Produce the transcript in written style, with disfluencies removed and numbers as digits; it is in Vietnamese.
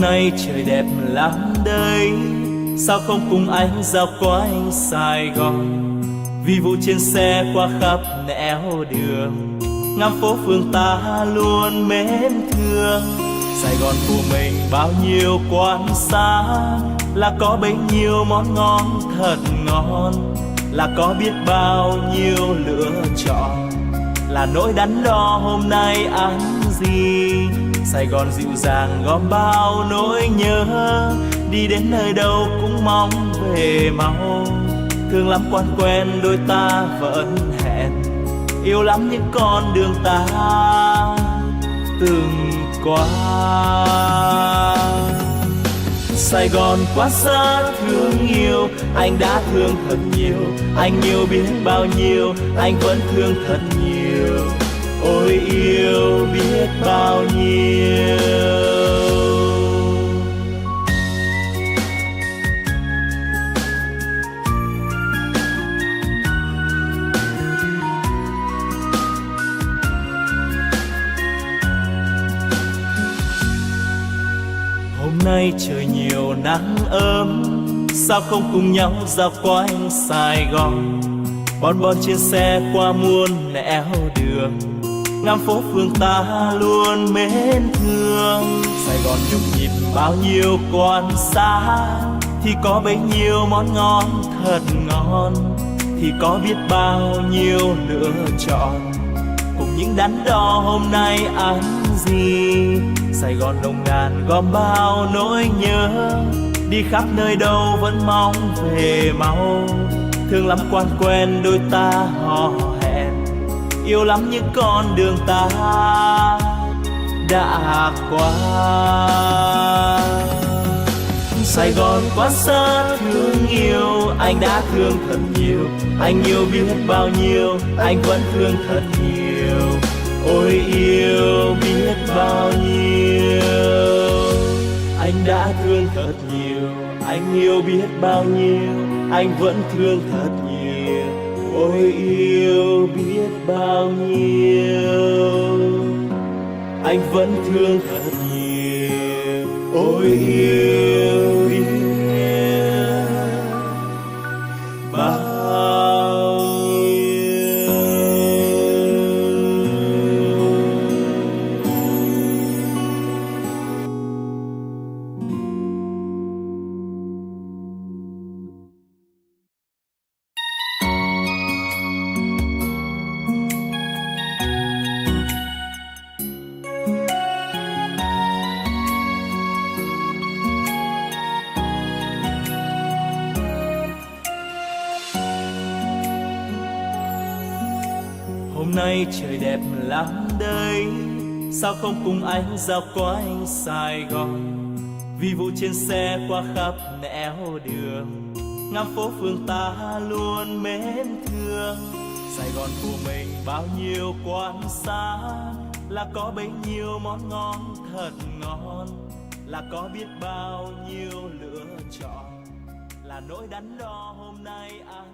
nay trời đẹp lắm đây, sao không cùng anh dạo quanh Sài Gòn. Vì vụ trên xe qua khắp nẻo đường, ngắm phố phường ta luôn mến thương. Sài Gòn của mình bao nhiêu quán xá, là có bấy nhiêu món ngon thật ngon, là có biết bao nhiêu lựa chọn, là nỗi đắn đo hôm nay ăn gì. Sài Gòn dịu dàng gom bao nỗi nhớ, đi đến nơi đâu cũng mong về mau. Thương lắm quan quen đôi ta vẫn hẹn, yêu lắm những con đường ta từng qua. Sài Gòn quá xa thương yêu, anh đã thương thật nhiều, anh yêu biết bao nhiêu, anh vẫn thương thật nhiều. Ôi yêu biết bao nhiêu. Hôm nay trời nhiều nắng ấm, sao không cùng nhau dạo quanh Sài Gòn. Bon bon trên xe qua muôn nẻo đường, ngắm phố phường ta luôn mến thương. Sài Gòn nhộn nhịp bao nhiêu quán xá, thì có bấy nhiêu món ngon thật ngon, thì có biết bao nhiêu lựa chọn, cùng những đắn đo hôm nay ăn gì. Sài Gòn nồng nàn gom bao nỗi nhớ, đi khắp nơi đâu vẫn mong về mau. Thương lắm quan quen đôi ta hò hẹn, yêu lắm những con đường ta đã qua. Sài Gòn quá xa thương yêu, anh đã thương thật nhiều, anh yêu biết bao nhiêu, anh vẫn thương thật nhiều. Ôi yêu biết bao nhiêu, anh đã thương thật nhiều, anh yêu biết bao nhiêu, anh vẫn thương thật nhiều. Ôi yêu biết bao nhiêu, anh vẫn thương thật nhiều. Ôi yêu biết bao nhiêu. Hôm nay trời đẹp lắm đây, sao không cùng anh dạo quanh Sài Gòn. Vì vụ trên xe qua khắp nẻo đường, ngắm phố phường ta luôn mến thương. Sài Gòn của mình bao nhiêu quán xá, là có bấy nhiêu món ngon thật ngon, là có biết bao nhiêu lựa chọn, là nỗi đắn đo hôm nay ăn